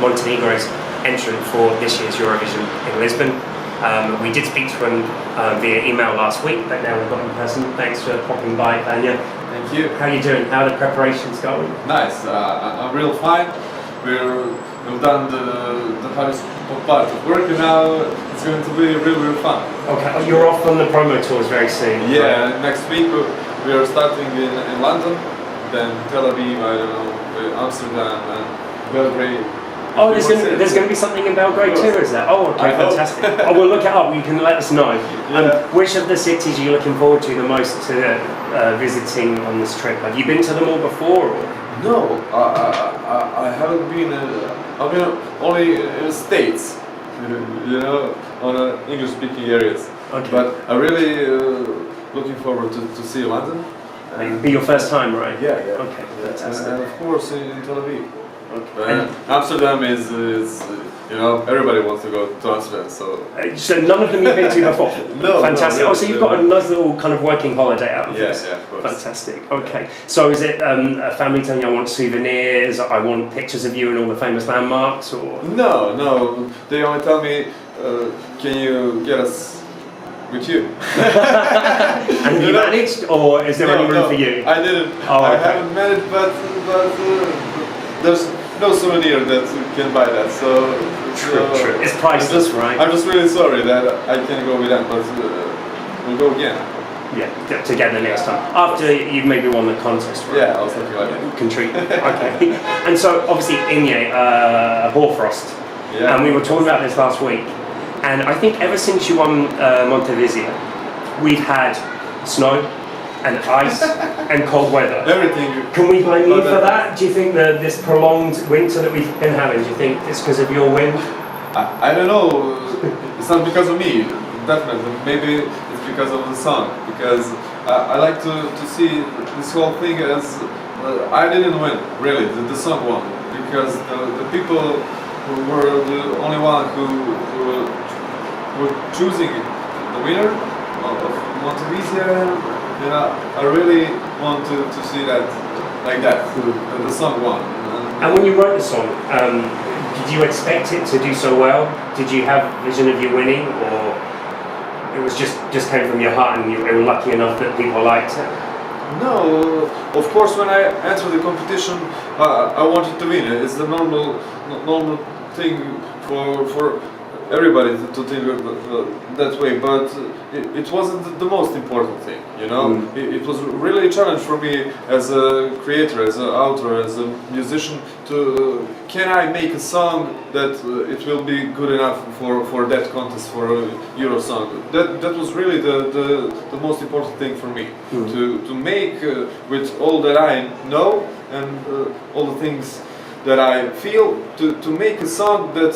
Montenegro's entrant for this year's Eurovision in Lisbon. We did speak to him via email last week, but now we've got him in person. Thanks for popping by, Vanja. Thank you. How are you doing? How are the preparations going? Nice. I'm real fine. We've done the hardest part of work, and now it's going to be really fun. Okay. Oh, you're off on the promo tours very soon. Yeah. Right? Next week we are starting in London, then Tel Aviv, I don't know, Amsterdam, and Belgrade. Oh, there's going to be something in Belgrade too, is there? Oh, okay, fantastic. Oh, we'll look it up. You can let us know. Yeah. Which of the cities are you looking forward to the most to visiting on this trip? Have you been to them all before? Or? No, I haven't been. I've been only in the States, you know, on English-speaking areas. Okay. But I'm really looking forward to see London. It'll be your first time, right? Yeah. Okay, fantastic. And of course in Tel Aviv. Okay. Amsterdam is you know, everybody wants to go to Amsterdam, so. So none of them you've been to before? No. Fantastic. No, oh, so you've got a nice little kind of working holiday out of this? Yeah, of course. Fantastic. Okay. So is it a family telling you I want souvenirs, I want pictures of you and all the famous landmarks, or? No. They only tell me, can you get us with you? And have you managed, or is there any room for you? I didn't. Oh, okay. I haven't managed, but there's no souvenir that can buy that. So True. It's priceless, right? I'm just really sorry that I can't go with them, but we'll go again. Yeah, together next time. After you've maybe won the contest, right? Yeah, I was thinking like that. You can treat them. Okay. And so obviously Inye, Hoarfrost. Yeah. And we were talking about this last week. And I think ever since you won Montevideo, we've had snow and ice and cold weather. Everything. Can we blame you for that? Do you think that this prolonged winter that we've been having, do you think it's because of your wind? I don't know. It's not because of me, definitely. Maybe it's because of the song. Because I like to see this whole thing as I didn't win, really. The song won. Because the people who were the only one who were choosing the winner of Montevideo. You know, I really want to see that like that. The song won. And when you wrote the song, did you expect it to do so well? Did you have a vision of you winning, or it was just came from your heart and you were lucky enough that people liked it? No, of course when I entered the competition, I wanted to win. It's the normal thing for everybody to think that way, but it wasn't the most important thing, you know. It was really a challenge for me as a creator, as an author, as a musician to can I make a song that it will be good enough for that contest, for a Euro song. That was really the most important thing for me, to make with all that I know and all the things that I feel, to make a song that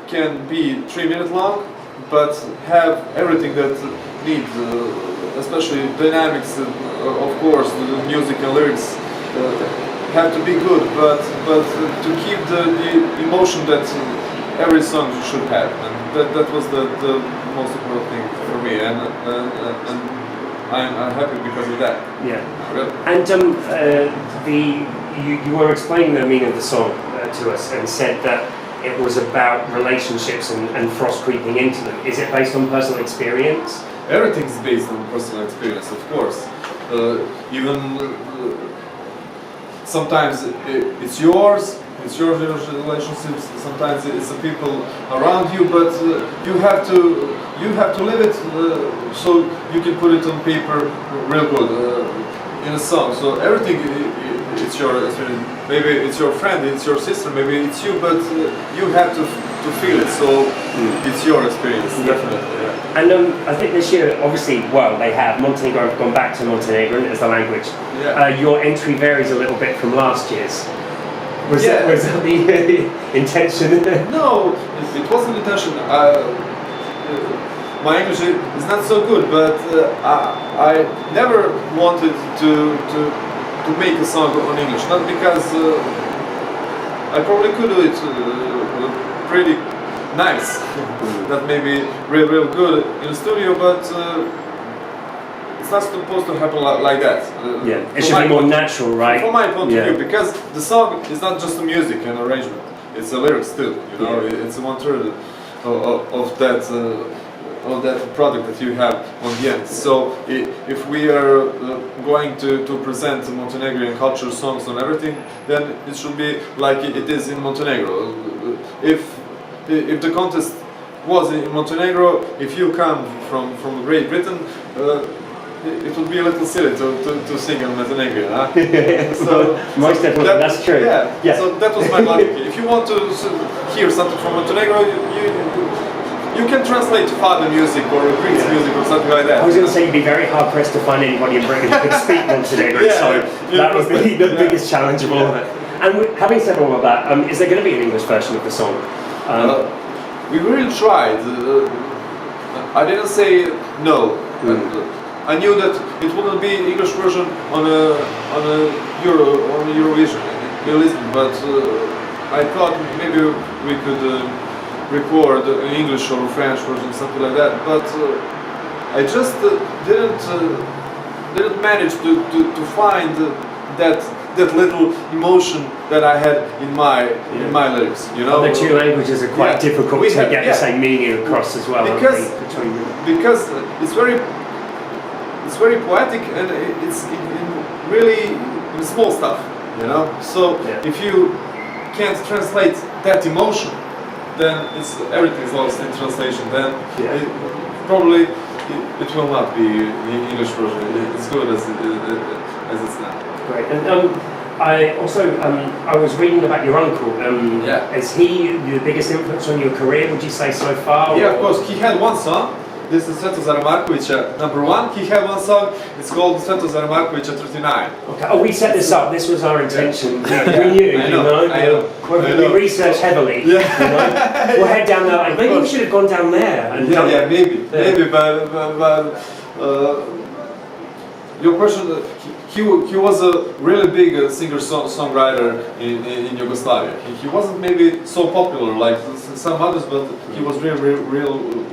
can be 3 minutes long, but have everything that needs, especially dynamics, of course, the music and lyrics have to be good, but to keep the emotion that every song should have, and that was the most important thing for me, and I'm happy because of that. Yeah. Really. And you were explaining the meaning of the song to us and said that it was about relationships and frost creeping into them. Is it based on personal experience? Everything is based on personal experience, of course. Even sometimes it's yours relationships. Sometimes it's the people around you, but you have to live it so you can put it on paper real good in a song. So everything. It's your experience. Maybe it's your friend, it's your sister, maybe it's you, but you have to feel it. So it's your experience, definitely. Yeah. And I think this year, obviously, well, Montenegro have gone back to Montenegrin as the language. Yeah. Your entry varies a little bit from last year's. Was that the intention? No, it wasn't intention. My English is not so good, but I never wanted to make a song on English, not because I probably could do it pretty nice, not maybe real good in the studio, but it's not supposed to happen like that. It should be more natural, right? From my point of view, because the song is not just the music and arrangement, it's a lyrics too. You know, it's 1/3 of that product that you have on the end. So if we are going to present Montenegrin culture, songs and everything, then it should be like it is in Montenegro. If the contest was in Montenegro, if you come from Great Britain, it would be a little silly to sing in Montenegro. Huh? So most definitely, that's true. Yeah. So that was my logic. If you want to hear something from Montenegro, you can translate fado music or Greek music or something like that. I was going to say you'd be very hard pressed to find anybody in Britain who could speak Montenegro, so that would be the biggest challenge of all of it. And having said all of that, is there going to be an English version of the song? We really tried. I didn't say no. I knew that it wouldn't be an English version on Eurovision, but I thought maybe we could record an English or French version, something like that. But I just didn't manage to find that little emotion that I had in my lyrics. You know, the two languages are quite difficult to get the same meaning across as well. Because it's very poetic and it's really in small stuff. You know, so if you can't translate that emotion, then everything's lost in translation. Then probably it will not be the English version. It's good as it's now. Great. And I also I was reading about your uncle. Is he the biggest influence on your career? Would you say so far? Yeah, of course. He had one song. This is Svetozara Markovića, number 1. He had one song. It's called Svetozara Markovića 39. Okay. Oh, we set this up. This was our intention. We knew. I know. We researched heavily. You know? We'll head down there. Maybe we should have gone down there. And maybe, but your question. He was a really big singer-songwriter in Yugoslavia. He wasn't maybe so popular like some others, but he was real good.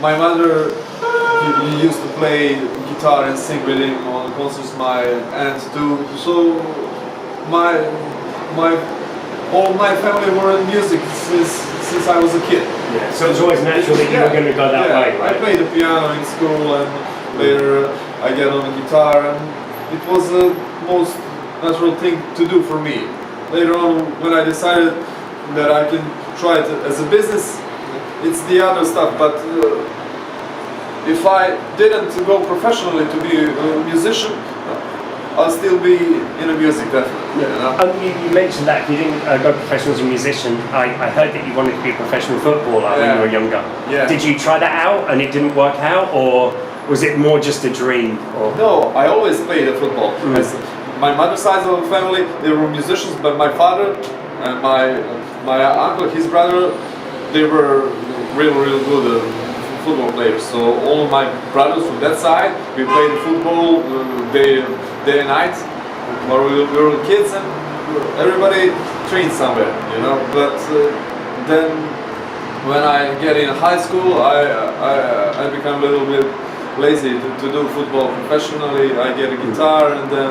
My mother he used to play guitar and sing with him on concerts. My aunt too. So all my family were in music since I was a kid. Yeah. So it's always natural that you were going to go that way. Right? I played the piano in school and later I get on the guitar, and it was the most natural thing to do for me. Later on, when I decided that I can try it as a business, it's the other stuff. But if I didn't go professionally to be a musician, I'll still be in the music, definitely. You mentioned that you didn't go professional as a musician. I heard that you wanted to be a professional footballer when you were younger. Yeah. Did you try that out and it didn't work out, or was it more just a dream? Or? No, I always played football. My mother's side of the family, they were musicians, but my father and my uncle, his brother, they were real good football players. So all of my brothers from that side, we played football day and night while we were kids, and everybody trained somewhere, you know. But then when I get in high school, I become a little bit lazy to do football professionally. I get a guitar, and then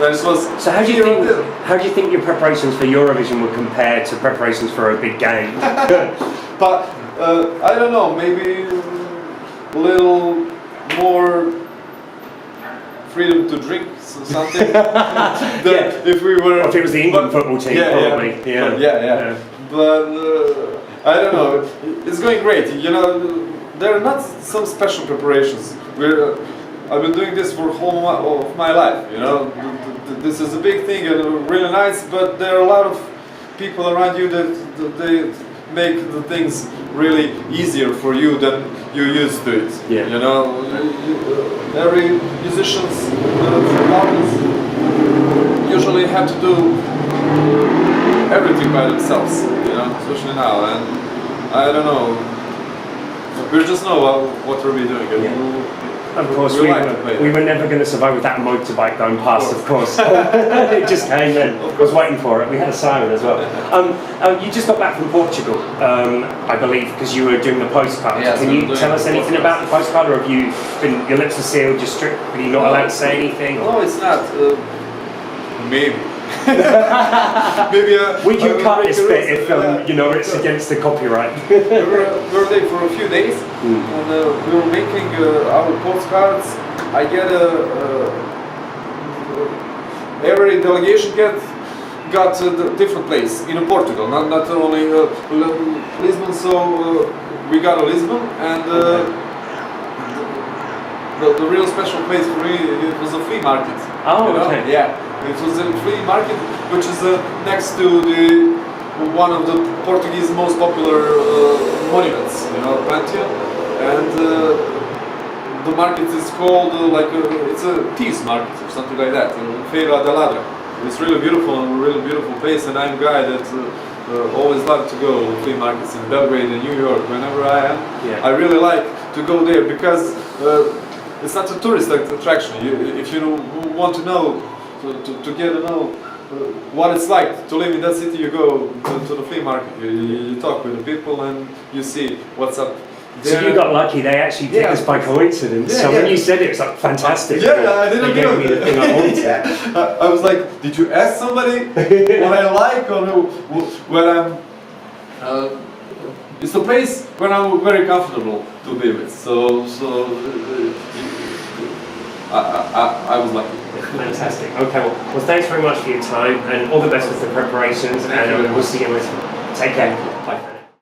it was. So how do you think your preparations for Eurovision would compare to preparations for a big game? But I don't know, maybe a little more freedom to drink something. If we were, or if it was the England football team, probably. Yeah. But I don't know. It's going great. You know, there are not some special preparations. I've been doing this for whole of my life. You know, this is a big thing and really nice. But there are a lot of people around you that they make the things really easier for you than you're used to it. Yeah. You know, every musicians, artists usually have to do everything by themselves. You know, especially now, and I don't know. We just know what we're doing. Of course, we were never going to survive with that motorbike going past, of course. It just came in. I was waiting for it. We had a siren as well. You just got back from Portugal, I believe, because you were doing the postcard. Yes, Can you tell us anything about the postcard, or have you been, your lips are sealed, you're strictly not allowed to say anything? No, it's not. Maybe. Maybe we can cut make this a bit rules. if you know it's against the copyright. We were there for a few days, and we were making our postcards. I get every delegation got a different place in Portugal, not only Lisbon. So we got a Lisbon, and the real special place for me, it was a flea market. Oh, you know? okay. Yeah, it was a flea market which is next to one of the Portuguese most popular monuments, Pantheon, and the market is called it's a teas market or something like that, Feira da Ladra. It's really beautiful and a really beautiful place, and I'm a guy that always love to go to flea markets in Belgrade and New York. Whenever I am, I really like to go there because it's not a tourist attraction. If you want to know, to get to know what it's like to live in that city, you go to the flea market. You talk with the people and you see what's up. So you got lucky, they actually did this by coincidence. So when you said it, was like fantastic. I didn't they gave me the thing I wanted. I was like, did you ask somebody what I like or what I'm... it's a place where I'm very comfortable to be with. So I was lucky. Fantastic. Okay, well thanks very much for your time and all the best with the preparations, and we'll see you later. Take care.